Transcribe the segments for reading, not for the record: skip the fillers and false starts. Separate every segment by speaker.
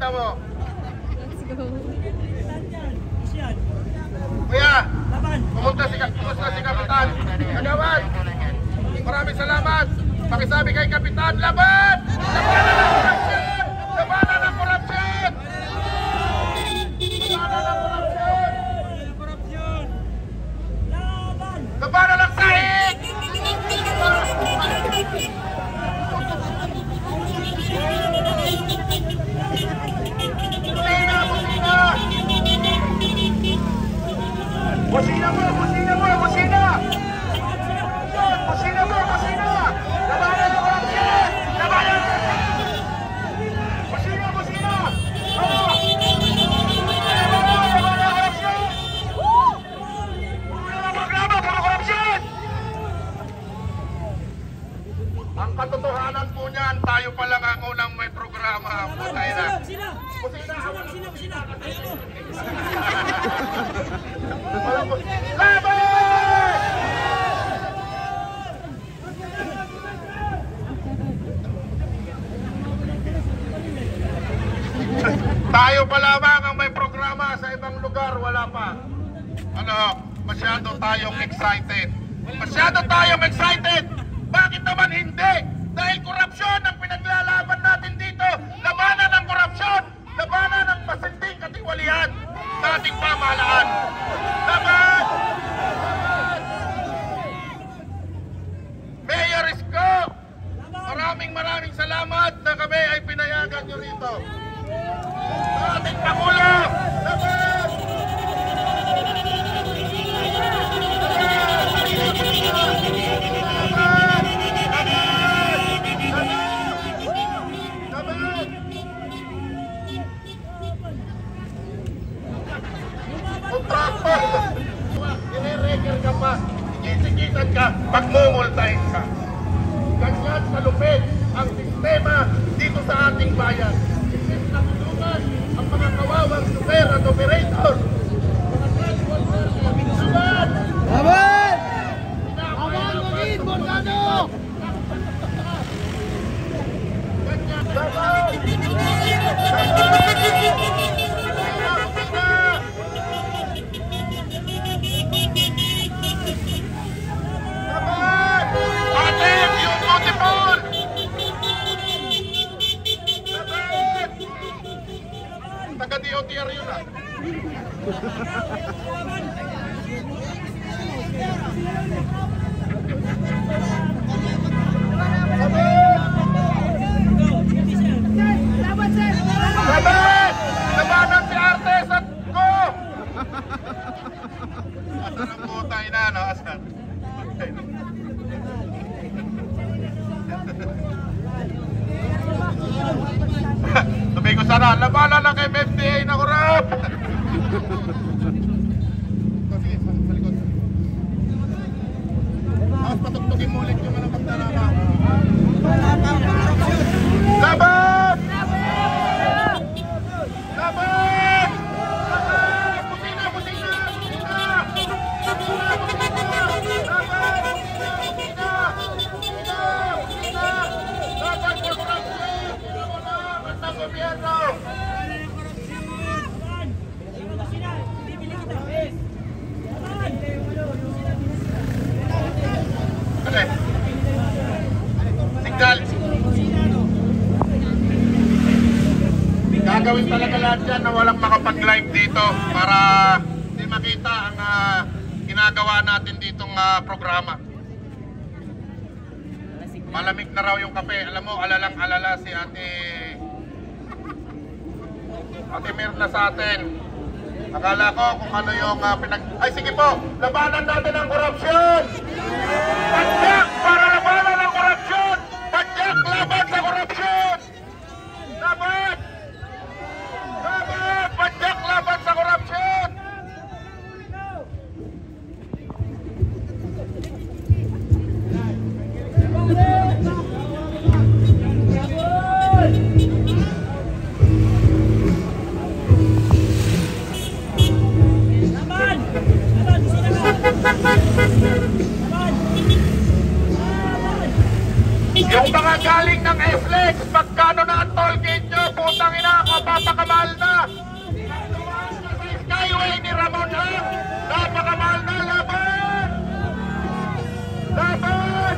Speaker 1: pakiramdam mo?
Speaker 2: Let's go.
Speaker 1: Kuya, kumusta si Kapitan? Kagawad, maraming salamat. Pakisabi kay Kapitan, laban! Labanan ng korupsyon! Labanan ng korupsyon! Labanan ng korupsyon! Labanan ng sahig! Busina mo! Busina mo! Busina! Busina mo! Busina! Labanan ng korupsyon! Labanan ng korupsyon! Busina! Busina! Oo! Labanan ng korupsyon! Puro ng programa! Puro korupsyon! Ang katotohanan po niyan, tayo pa lang ang unang may programa. Putay na! Busina! Busina! Busina! Laban! Tayo pa lamang ang may programa, sa ibang lugar wala pa. Ano, masyado tayong excited. Masyado tayong excited. Bakit naman hindi? Dahil korupsyon ang pinaglalaban natin dito. Labanan ng korupsyon. Labanan ng masinding katiwalian sa ating pamahalaan. Laban! Mayor Isko, maraming salamat na kami ay pinayagan nyo rito. Sa ating Pangulo, laban! Kontraktor, nire-reker ka pa, sisikitan ka, pagmumultahin ka. Ganyan kalupit ang sistema dito sa ating bayan. Isis na tulungan ang mga kawawang super at operator. Mga transporter, laban!
Speaker 3: Laban! Laban, Magin! Borgado!
Speaker 1: Ganyan, laban! Laban! Taga-DOTR yun ah. Laban! Labanan si Artes at Go! Asan ang butay na, no? Asan? Sabi ko sana, labanan ng MMDA na korap! Sige, sa likod. Tapos patugtugin mo ulit yung mga pagdarama. Laban! Laban! Laban! Busina! Busina! Busina! Busina! Busina! Laban! Busina! Busina! Busina! Laban sa korupsyon! Basta gobyerno! Okay. Signal. Gagawin talaga lahat yan na walang makapag-live dito para hindi makita ang ginagawa natin ditong programa. Malamig na raw yung kape. Alam mo, alalang-alala si Ate Mirna sa atin. Akala ko kung ano yung Ay sige po, labanan natin ang korupsyon! Padyak para labanan ang korupsyon! Padyak laban sa korupsyon! Laban! Laban! Padyak laban sa korupsyon! Yung mga galing ng SLEX, magkano na ang toll gate nyo? Putang ina, napakamahal na. Skyway ni Ramon ha. Napakamahal na. Laban! Laban!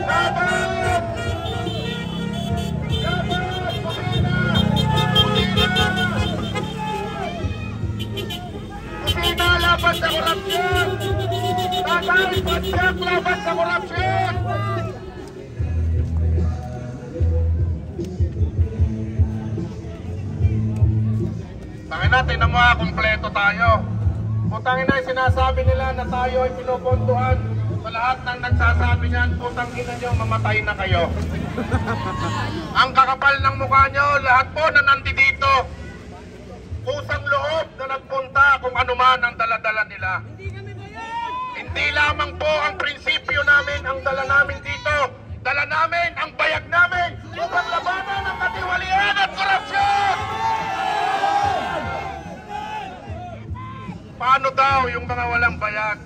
Speaker 1: Laban! Laban! Kusina! Kusina laban sa korupsyon! Tatay Badyak laban sa korupsyon! Tangin natin na mga kompleto tayo. Putangin na yung sinasabi nila na tayo ay pinupuntuhan. Sa lahat ng nagsasabi niyan, putang ina nyo, mamatay na kayo. Ang kakapal ng mukha nyo, lahat po na nandito, kusang loob na nagpunta kung ano man ang daladala nila. Hindi lamang po ang prinsipyo namin ang dala namin dito. Dala namin ang bayag namin upang labanan ang katiwalian at korupsyon! Paano daw yung mga walang bayag?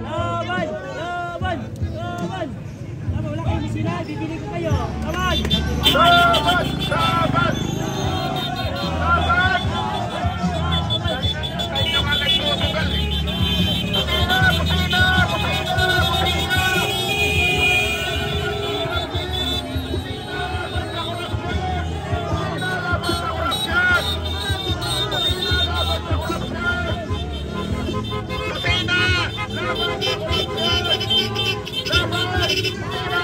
Speaker 2: Laban! Laban! Laban! Laban! Wala kayong sila, bibili ko kayo! Laban!
Speaker 1: Laban! Laban! Laban! Kayo nga nagsusugal eh. Kusina! Kusina! Kusina! Kusina! Kusina! Laban sa korupsyon! Laban! Kusina!